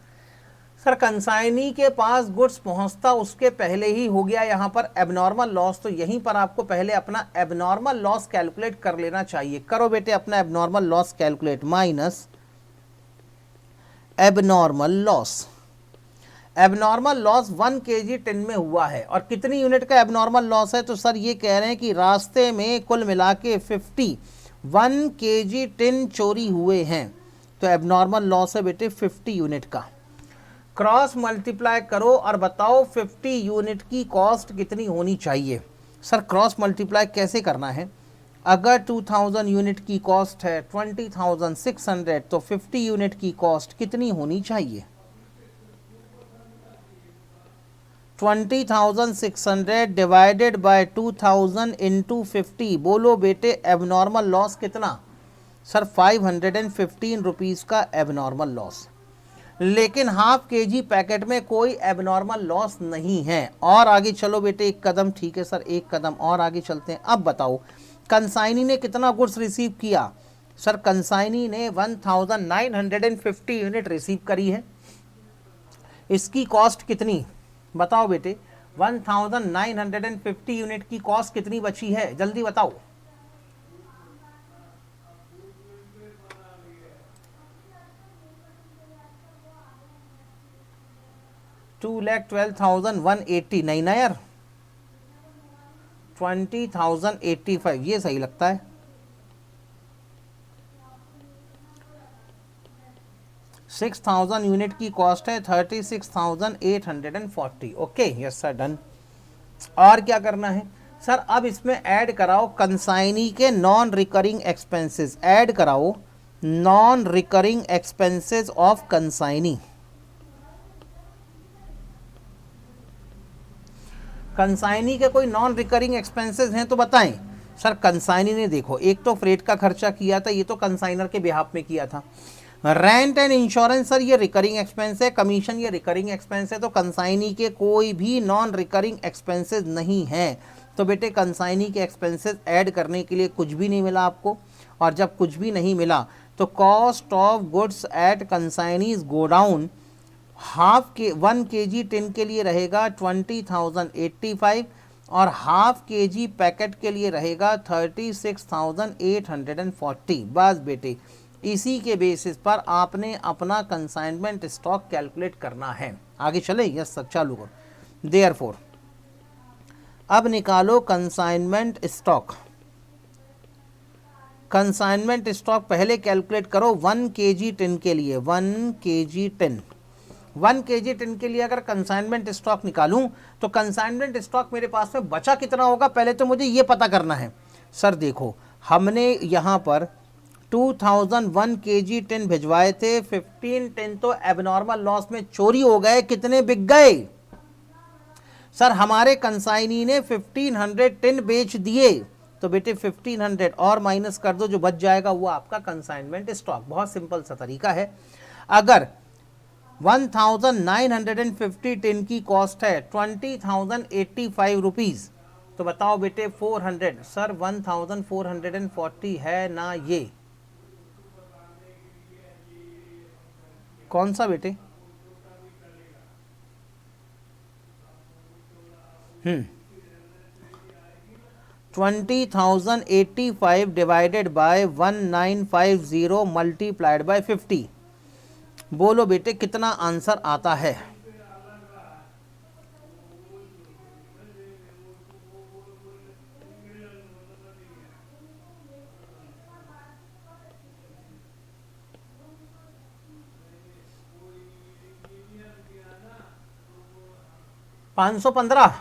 [SPEAKER 1] सर, कंसाइनी के पास गुड्स पहुंचता उसके पहले ही हो गया यहाँ पर एबनॉर्मल लॉस, तो यहीं पर आपको पहले अपना एबनॉर्मल लॉस कैलकुलेट कर लेना चाहिए। करो बेटे अपना abnormal loss calculate, minus abnormal loss. Abnormal loss 1 kg tin में हुआ है, और कितनी यूनिट का एबनॉर्मल लॉस है? तो सर ये कह रहे हैं कि रास्ते में कुल मिला के 1 kg टिन चोरी हुए हैं, तो एबनॉर्मल लॉस है बेटे 50 यूनिट का। क्रॉस मल्टीप्लाई करो और बताओ 50 यूनिट की कॉस्ट कितनी होनी चाहिए। सर क्रॉस मल्टीप्लाई कैसे करना है? अगर 2000 यूनिट की कॉस्ट है 20,600, तो 50 यूनिट की कॉस्ट कितनी होनी चाहिए? 20,600 डिवाइडेड बाय 2000 इंटू 50। बोलो बेटे एबनॉर्मल लॉस कितना? सर ₹515 का एबनॉर्मल लॉस। लेकिन हाफ केजी पैकेट में कोई एबनॉर्मल लॉस नहीं है। और आगे चलो बेटे एक कदम, ठीक है सर, एक कदम और आगे चलते हैं। अब बताओ कंसाइनी ने कितना गुड्स रिसीव किया? सर कंसाइनी ने 1950 यूनिट रिसीव करी है। इसकी कॉस्ट कितनी बताओ बेटे? 1950 यूनिट की कॉस्ट कितनी बची है, जल्दी बताओ। $2,12,180 नहीं ना यार, 20,085 ये सही लगता है। $6,000 यूनिट की कॉस्ट है 36,840। Okay yes sir, done. और क्या करना है सर? अब इसमें ऐड कराओ कंसाइनी के नॉन रिकरिंग एक्सपेंसेस, ऐड कराओ non recurring expenses of consignee. Consignee के कोई नॉन रिकरिंग एक्सपेंसेस हैं तो बताएं। सर कंसाइनी ने देखो एक तो फ्रेट का खर्चा किया था, ये तो कंसाइनर के बिहाफ में किया था। रेंट एंड इंश्योरेंस सर ये रिकरिंग एक्सपेंस है, कमीशन ये रिकरिंग एक्सपेंस है, तो कंसाइनी के कोई भी नॉन रिकरिंग एक्सपेंसेस नहीं हैं। तो बेटे कंसाइनी के एक्सपेंसेस ऐड करने के लिए कुछ भी नहीं मिला आपको, और जब कुछ भी नहीं मिला तो cost of goods at consignees go down. Half के 1 kg टिन के लिए रहेगा 20,085, और हाफ केजी पैकेट के लिए रहेगा 36,840। बस बेटे इसी के बेसिस पर आपने अपना कंसाइनमेंट स्टॉक कैलकुलेट करना है। आगे चले? यस सर, चालू करो। देयरफॉर अब निकालो कंसाइनमेंट स्टॉक। कंसाइनमेंट स्टॉक पहले कैलकुलेट करो 1 kg टिन के लिए। 1 kg टिन, 1 kg टिन के लिए अगर कंसाइनमेंट स्टॉक निकालूं तो कंसाइनमेंट स्टॉक मेरे पास में बचा कितना होगा, पहले तो मुझे ये पता करना है। सर देखो हमने यहाँ पर 2001 kg टिन भिजवाए थे, 15 टिन तो एबनॉर्मल लॉस में चोरी हो गए, कितने बिक गए? सर हमारे कंसाइनी ने 1500 टिन बेच दिए, तो बेटे 1500 और माइनस कर दो, जो बच जाएगा वो आपका कंसाइनमेंट स्टॉक। बहुत सिंपल सा तरीका है। अगर 1950 टिन की कॉस्ट है 20,085 रुपीज़, तो बताओ बेटे 400, सर 1440 है ना? ये कौन सा बेटे? 20,085 डिवाइडेड बाय 1950 मल्टीप्लाइड बाय 50। बोलो बेटे कितना आंसर आता है? $515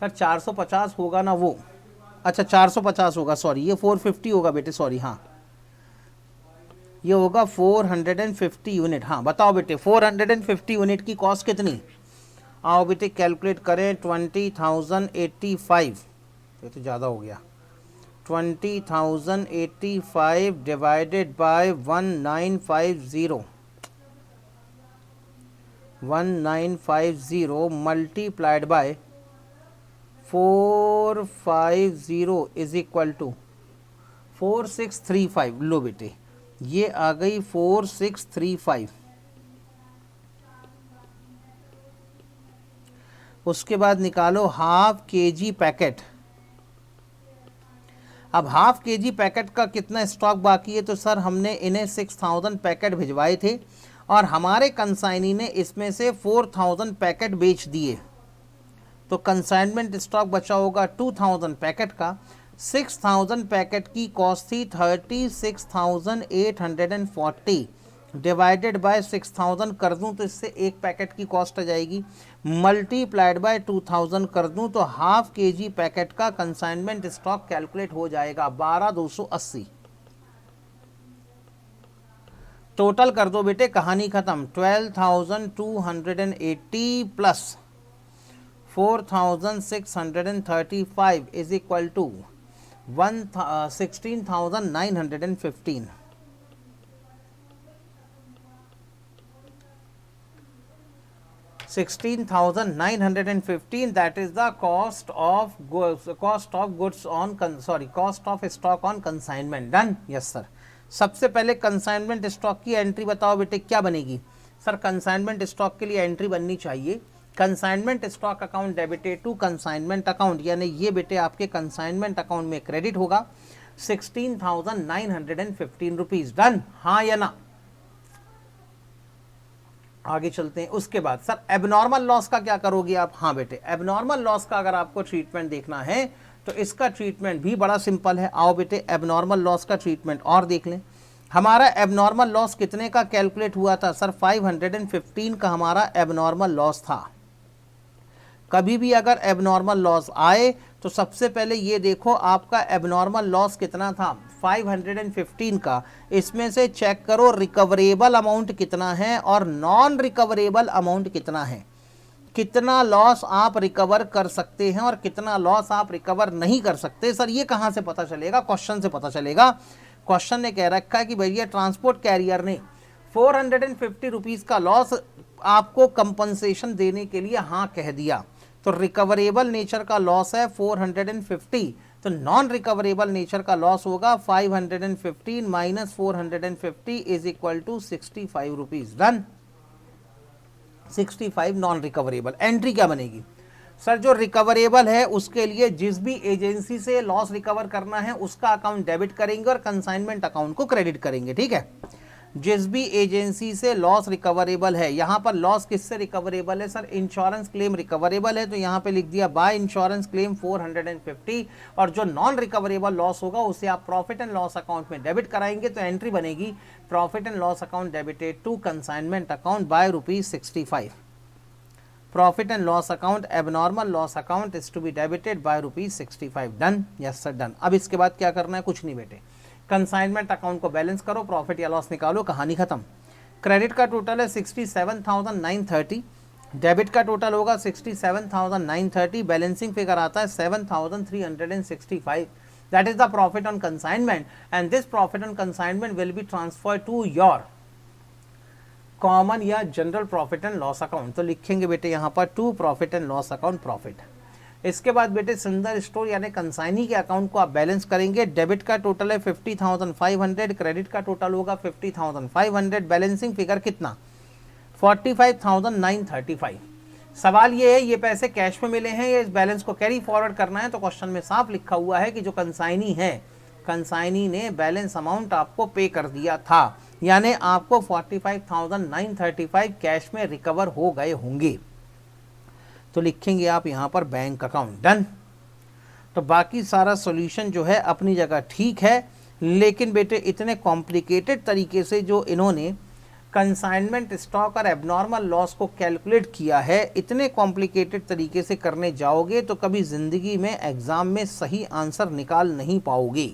[SPEAKER 1] सर, 450 होगा ना वो? अच्छा 450 होगा, सॉरी, ये 450 होगा बेटे, सॉरी, हाँ ये होगा 450 यूनिट। हाँ बताओ बेटे 450 यूनिट की कॉस्ट कितनी? आओ बेटे कैलकुलेट करें। 20,085, ये तो ज़्यादा हो गया। 20,085 divided by 1950 multiplied by 450 is equal to 4635। लो बेटे ये आ गई 4635। उसके बाद निकालो हाफ केजी पैकेट। अब हाफ केजी पैकेट का कितना स्टॉक बाकी है? तो सर हमने इन्हें 6000 पैकेट भिजवाए थे और हमारे कंसाइनी ने इसमें से 4000 पैकेट बेच दिए, तो कंसाइनमेंट स्टॉक बचा होगा 2000 पैकेट का। 6000 पैकेट की कॉस्ट थी 36,840 डिवाइडेड बाय 6000 कर दूं तो इससे एक पैकेट की कॉस्ट आ जाएगी, मल्टीप्लाइड बाय 2000 कर दूं तो हाफ केजी पैकेट का कंसाइनमेंट स्टॉक कैलकुलेट हो जाएगा 12,280। टोटल कर दो बेटे, कहानी खत्म। 12,280 plus 4,635 is equal to 16,915। that is the cost of goods on cost of stock on consignment. Done? Yes sir. सबसे पहले कंसाइनमेंट स्टॉक की एंट्री बताओ बेटे क्या बनेगी? सर कंसाइनमेंट स्टॉक के लिए एंट्री बननी चाहिए consignment stock account debited to consignment account, यानी ये बेटे आपके कंसाइनमेंट अकाउंट में क्रेडिट होगा 16,915 रुपीज। डन? हाँ या ना? आगे चलते हैं। उसके बाद सर एबनॉर्मल लॉस का क्या करोगे आप? हाँ बेटे एबनॉर्मल लॉस का अगर आपको ट्रीटमेंट देखना है तो इसका ट्रीटमेंट भी बड़ा सिंपल है। आओ बेटे एबनॉर्मल लॉस का ट्रीटमेंट और देख लें। हमारा एबनॉर्मल लॉस कितने का कैलकुलेट हुआ था? सर 515 का हमारा एबनॉर्मल लॉस था। कभी भी अगर एबनॉर्मल लॉस आए तो सबसे पहले ये देखो आपका एबनॉर्मल लॉस कितना था 515 का। इसमें से चेक करो रिकवरेबल अमाउंट कितना है और नॉन रिकवरेबल अमाउंट कितना है। कितना लॉस आप रिकवर कर सकते हैं और कितना लॉस आप रिकवर नहीं कर सकते। सर ये कहाँ से पता चलेगा? क्वेश्चन से पता चलेगा। क्वेश्चन ने कह रखा है कि भैया ट्रांसपोर्ट कैरियर ने 450 रुपीज़ का लॉस आपको कंपनसेशन देने के लिए हाँ कह दिया, तो रिकवरेबल नेचर का लॉस है 450, तो नॉन रिकवरेबल नेचर का लॉस होगा 515 minus 450 is equal to 65 rupees. Done? 65 non recoverable. Entry क्या बनेगी? सर जो रिकवरेबल है उसके लिए जिस भी एजेंसी से लॉस रिकवर करना है उसका अकाउंट डेबिट करेंगे और कंसाइनमेंट अकाउंट को क्रेडिट करेंगे। ठीक है, जिस भी एजेंसी से लॉस रिकवरेबल है। यहाँ पर लॉस किससे रिकवरेबल है? सर इंश्योरेंस क्लेम रिकवरेबल है, तो यहाँ पे लिख दिया बाय इंश्योरेंस क्लेम 450, और जो नॉन रिकवरेबल लॉस होगा उसे आप प्रॉफिट एंड लॉस अकाउंट में डेबिट कराएंगे। तो एंट्री बनेगी profit and loss account debited to consignment account by ₹65। Profit and loss account abnormal loss account is to be debited by ₹65। Done? Yes sir done. अब इसके बाद क्या करना है? कुछ नहीं बेटे, कंसाइनमेंट अकाउंट को बैलेंस करो, प्रॉफिट या लॉस निकालो, कहानी खत्म। क्रेडिट का टोटल है 67,930, डेबिट का टोटल होगा 67,930, बैलेंसिंग फिगर आता है 7,365। That is the profit on consignment and this profit on consignment will be transfer to your common या general profit and loss account. तो लिखेंगे बेटे यहाँ पर to profit and loss account profit. इसके बाद बेटे सिंदर स्टोर यानी कंसाइनी के अकाउंट को आप बैलेंस करेंगे। डेबिट का टोटल है 50,500, क्रेडिट का टोटल होगा 50,500, बैलेंसिंग फिगर कितना? 45,935। सवाल ये है, ये पैसे कैश में मिले हैं या इस बैलेंस को कैरी फॉरवर्ड करना है, तो क्वेश्चन में साफ लिखा हुआ है कि जो कंसाइनी है, कंसाइनी ने बैलेंस अमाउंट आपको पे कर दिया था, यानी आपको 45,935 कैश में रिकवर हो गए होंगे। तो लिखेंगे आप यहाँ पर बैंक अकाउंट। डन। तो बाकी सारा सॉल्यूशन जो है अपनी जगह ठीक है, लेकिन बेटे इतने कॉम्प्लिकेटेड तरीके से जो इन्होंने कंसाइनमेंट स्टॉक और एबनॉर्मल लॉस को कैलकुलेट किया है, इतने कॉम्प्लिकेटेड तरीके से करने जाओगे तो कभी ज़िंदगी में एग्ज़ाम में सही आंसर निकाल नहीं पाओगे।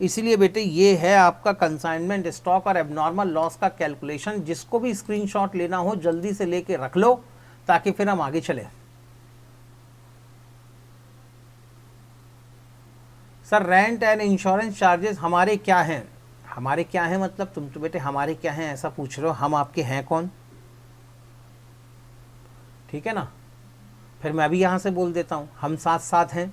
[SPEAKER 1] इसलिए बेटे ये है आपका कंसाइनमेंट स्टॉक और एबनॉर्मल लॉस का कैलकुलेशन। जिसको भी स्क्रीनशॉट लेना हो जल्दी से लेके रख लो ताकि फिर हम आगे चलें। Sir rent and insurance charges हमारे क्या हैं? हमारे क्या हैं मतलब तुम तो बेटे हमारे क्या हैं ऐसा पूछ रहे हो, हम आपके हैं कौन? ठीक है ना, फिर मैं भी यहां से बोल देता हूं हम साथ साथ हैं।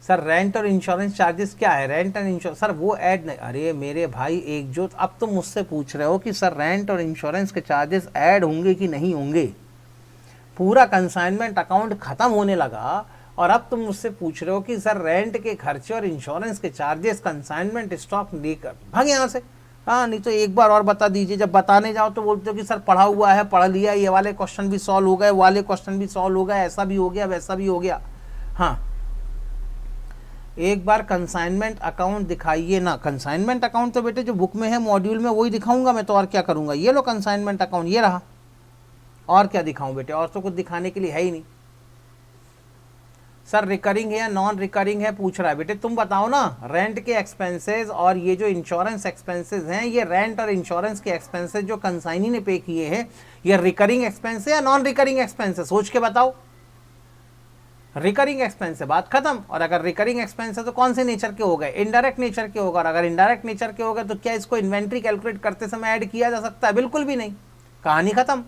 [SPEAKER 1] सर रेंट और इंश्योरेंस चार्जेस क्या है? रेंट एंड इंश्योरेंस सर वो ऐड नहीं, अरे मेरे भाई एक जो अब तुम मुझसे पूछ रहे हो कि सर रेंट और इंश्योरेंस के चार्जेस ऐड होंगे कि नहीं होंगे। पूरा कंसाइनमेंट अकाउंट खत्म होने लगा और अब तुम मुझसे पूछ रहे हो कि सर रेंट के खर्चे और इंश्योरेंस के चार्जेस कंसाइनमेंट स्टॉक लेकर भाग यहाँ से। हाँ नहीं तो एक बार और बता दीजिए, जब बताने जाओ तो बोलते हो कि सर पढ़ा हुआ है, पढ़ लिया, ये वाले क्वेश्चन भी सॉल्व हो गए, वाले क्वेश्चन भी सॉल्व हो गए, ऐसा भी हो गया वैसा भी हो गया। हाँ एक बार कंसाइनमेंट अकाउंट दिखाइए ना। कंसाइनमेंट अकाउंट तो बेटे जो बुक में है मॉड्यूल में वही दिखाऊंगा मैं, तो और क्या करूंगा। ये लो कंसाइनमेंट अकाउंट ये रहा, और क्या दिखाऊं बेटे, और तो कुछ दिखाने के लिए है ही नहीं। सर रिकरिंग है या नॉन रिकरिंग है पूछ रहा है। बेटे तुम बताओ ना, रेंट के एक्सपेंसेस और ये जो इंश्योरेंस एक्सपेंसेस हैं, ये रेंट और इंश्योरेंस के एक्सपेंसेस जो कंसाइनी ने पे किए हैं, ये रिकरिंग एक्सपेंस है या नॉन रिकरिंग एक्सपेंस है? सोच के बताओ। रिकरिंग एक्सपेंस है, बात खत्म। और अगर रिकरिंग एक्सपेंस है तो कौन से नेचर के हो गए? इनडायरेक्ट नेचर के होगा। और अगर इनडायरेक्ट नेचर के हो गए तो क्या इसको इन्वेंट्री कैलकुलेट करते समय ऐड किया जा सकता है? बिल्कुल भी नहीं, कहानी खत्म।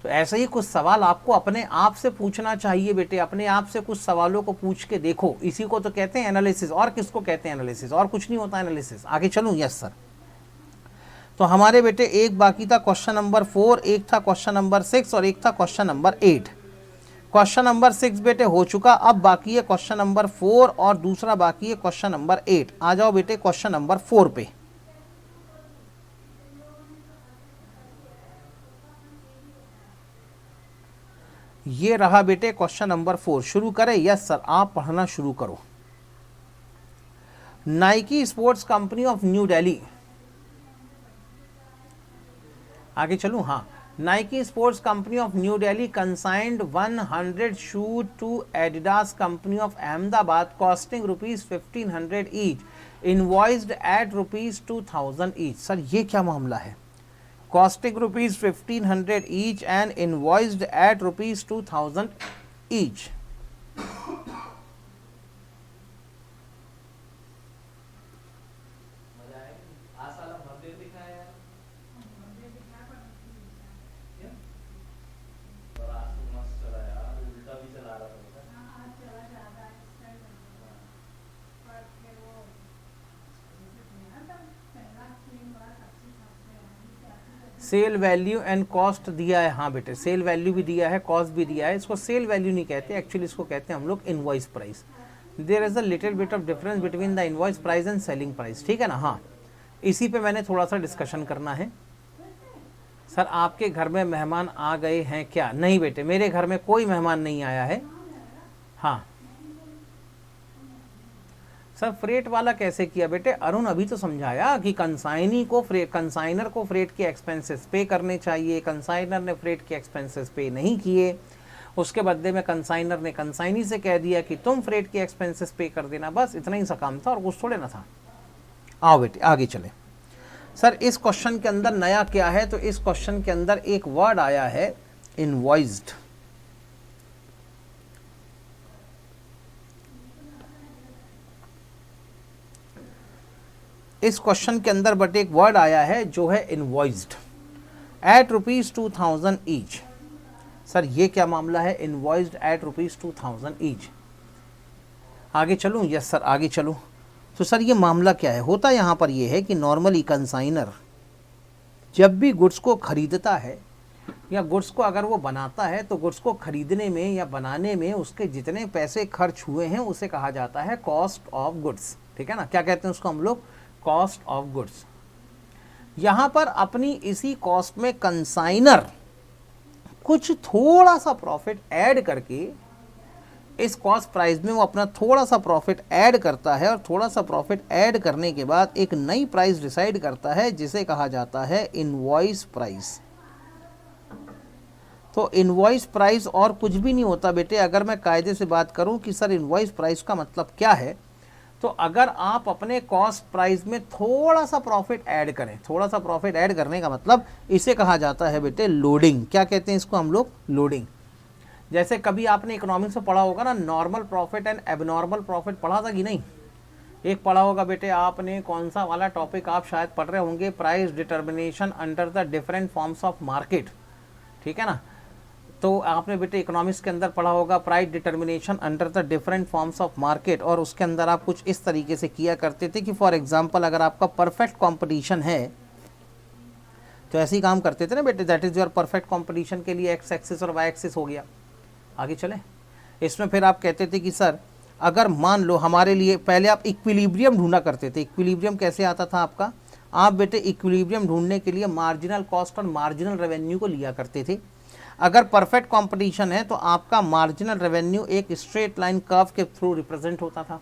[SPEAKER 1] तो ऐसे ही कुछ सवाल आपको अपने आप से पूछना चाहिए बेटे, अपने आप से कुछ सवालों को पूछ के देखो। इसी को तो कहते हैं एनालिसिस। और किसको कहते हैं एनालिसिस? और कुछ नहीं होता एनालिसिस। आगे चलूं? Yes sir. तो हमारे बेटे एक बाकी था क्वेश्चन नंबर 4, एक था क्वेश्चन नंबर 6 और एक था क्वेश्चन नंबर 8। क्वेश्चन नंबर 6 बेटे हो चुका, अब बाकी है क्वेश्चन नंबर 4 और दूसरा बाकी है क्वेश्चन नंबर 8। आ जाओ बेटे क्वेश्चन नंबर 4 पे। ये रहा बेटे क्वेश्चन नंबर 4। शुरू करें? यस सर, आप पढ़ना शुरू करो। Nike sports company of New Delhi, आगे चलूं? हाँ। Nike sports company of New Delhi consigned 100 shoe to Adidas company of Ahmedabad costing ₹1500 each, invoiced at ₹2000 each. Sir ये क्या मामला है? costing ₹1500 each and invoiced at ₹2000 each. Sale value and cost दिया है। हाँ बेटे सेल वैल्यू भी दिया है, कॉस्ट भी दिया है। इसको सेल वैल्यू नहीं कहते, एक्चुअली इसको कहते हैं हम लोग invoice price. There is a little bit of difference between the invoice price and selling price. ठीक है ना? हाँ इसी पे मैंने थोड़ा सा डिस्कशन करना है। सर आपके घर में मेहमान आ गए हैं क्या? नहीं बेटे मेरे घर में कोई मेहमान नहीं आया है। हाँ सर फ्रेट वाला कैसे किया? बेटे अरुण अभी तो समझाया कि कंसाइनी को कंसाइनर को फ्रेट के एक्सपेंसेस पे करने चाहिए। कंसाइनर ने फ्रेट के एक्सपेंसेस पे नहीं किए, उसके बदले में कंसाइनर ने कंसाइनी से कह दिया कि तुम फ्रेट के एक्सपेंसेस पे कर देना। बस इतना ही सा काम था और कुछ थोड़े ना था। आओ बेटे आगे चले। सर इस क्वेश्चन के अंदर नया क्या है? तो इस क्वेश्चन के अंदर एक वर्ड आया है इनवॉइस्ड। इस क्वेश्चन के अंदर बट एक वर्ड आया है जो है इनवॉइस्ड एट ₹2000 ईच। सर ये क्या मामला है? Invoiced at ₹2000 each. आगे चलूं? यस सर आगे चलूं। तो सर ये मामला क्या है? होता यहाँ पर ये है कि नॉर्मली कंसाइनर जब भी गुड्स को खरीदता है या गुड्स को अगर वो बनाता है तो गुड्स को खरीदने में या बनाने में उसके जितने पैसे खर्च हुए हैं उसे कहा जाता है कॉस्ट ऑफ गुड्स। ठीक है ना, क्या कहते हैं उसको हम लोग, कॉस्ट ऑफ गुड्स। यहां पर अपनी इसी कॉस्ट में कंसाइनर कुछ थोड़ा सा प्रॉफिट ऐड करके इस कॉस्ट प्राइस में वो अपना थोड़ा सा प्रॉफिट ऐड करता है और थोड़ा सा प्रॉफिट ऐड करने के बाद एक नई प्राइस डिसाइड करता है जिसे कहा जाता है इनवॉइस प्राइस। तो इनवॉइस प्राइस और कुछ भी नहीं होता बेटे। अगर मैं कायदे से बात करूं कि सर इनवॉइस प्राइस का मतलब क्या है, तो अगर आप अपने कॉस्ट प्राइस में थोड़ा सा प्रॉफिट ऐड करें, थोड़ा सा प्रॉफिट ऐड करने का मतलब इसे कहा जाता है बेटे लोडिंग। क्या कहते हैं इसको हम लोग, लोडिंग। जैसे कभी आपने इकोनॉमिक्स में पढ़ा होगा ना, normal profit and abnormal profit पढ़ा था कि नहीं? एक पढ़ा होगा बेटे आपने, कौन सा वाला टॉपिक आप शायद पढ़ रहे होंगे, price determination under the different forms of market. ठीक है ना, तो आपने बेटे इकोनॉमिक्स के अंदर पढ़ा होगा price determination under the different forms of market, और उसके अंदर आप कुछ इस तरीके से किया करते थे कि फॉर एग्जांपल अगर आपका परफेक्ट कंपटीशन है तो ऐसे ही काम करते थे ना बेटे, that is your perfect competition के लिए एक्स एक्सिस और वाई एक्सिस हो गया। आगे चले, इसमें फिर आप कहते थे कि सर अगर मान लो हमारे लिए, पहले आप इक्विलिब्रियम ढूंढा करते थे। इक्विलिब्रियम कैसे आता था आपका, आप बेटे इक्विलिब्रियम ढूंढने के लिए मार्जिनल कॉस्ट और मार्जिनल रेवेन्यू को लिया करते थे। अगर परफेक्ट कंपटीशन है तो आपका मार्जिनल रेवेन्यू एक स्ट्रेट लाइन कर्व के थ्रू रिप्रेजेंट होता था।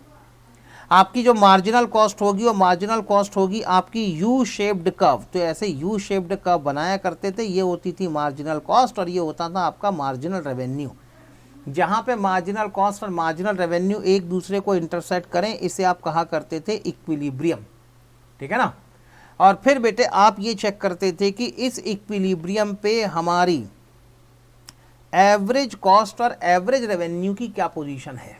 [SPEAKER 1] आपकी जो मार्जिनल कॉस्ट होगी वो मार्जिनल कॉस्ट होगी आपकी यू शेप्ड कर्व। तो ऐसे यू शेप्ड कर्व बनाया करते थे, ये होती थी मार्जिनल कॉस्ट और ये होता था आपका मार्जिनल रेवेन्यू। जहाँ पे मार्जिनल कॉस्ट और मार्जिनल रेवेन्यू एक दूसरे को इंटरसेक्ट करें, इसे आप कहा करते थे इक्विलिब्रियम। ठीक है ना, और फिर बेटे आप ये चेक करते थे कि इस इक्विलिब्रियम पे हमारी एवरेज कॉस्ट और एवरेज रेवेन्यू की क्या पोजीशन है।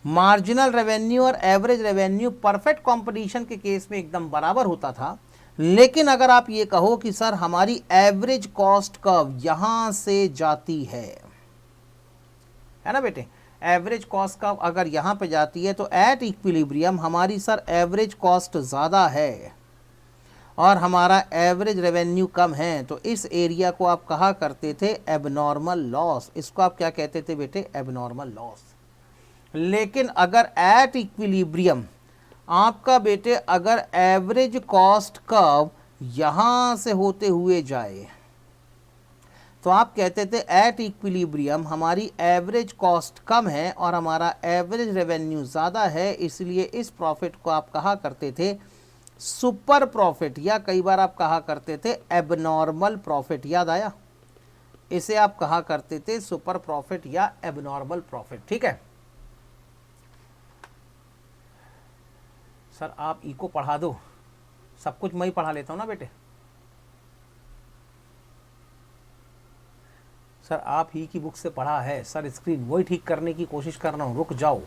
[SPEAKER 1] मार्जिनल रेवेन्यू और एवरेज रेवेन्यू परफेक्ट कंपटीशन के केस में एकदम बराबर होता था, लेकिन अगर आप ये कहो कि सर हमारी एवरेज कॉस्ट कर्व यहां से जाती है ना बेटे, एवरेज कॉस्ट कर्व अगर यहां पे जाती है तो एट इक्विलिब्रियम हमारी सर एवरेज कॉस्ट ज़्यादा है और हमारा एवरेज रेवेन्यू कम है, तो इस एरिया को आप कहा करते थे एबनॉर्मल लॉस। इसको आप क्या कहते थे बेटे, एबनॉर्मल लॉस। लेकिन अगर एट इक्विलिब्रियम आपका बेटे अगर एवरेज कॉस्ट कर्व यहां से होते हुए जाए तो आप कहते थे एट इक्विलिब्रियम हमारी एवरेज कॉस्ट कम है और हमारा एवरेज रेवेन्यू ज़्यादा है, इसलिए इस प्रॉफिट को आप कहा करते थे सुपर प्रॉफिट, या कई बार आप कहा करते थे एबनॉर्मल प्रॉफिट। याद आया, इसे आप कहा करते थे सुपर प्रॉफिट या एबनॉर्मल प्रॉफिट। ठीक है सर, आप इको पढ़ा दो, सब कुछ मैं ही पढ़ा लेता हूं ना बेटे। सर आप ही की बुक से पढ़ा है सर, स्क्रीन वही ठीक करने की कोशिश कर रहा हूं, रुक जाओ।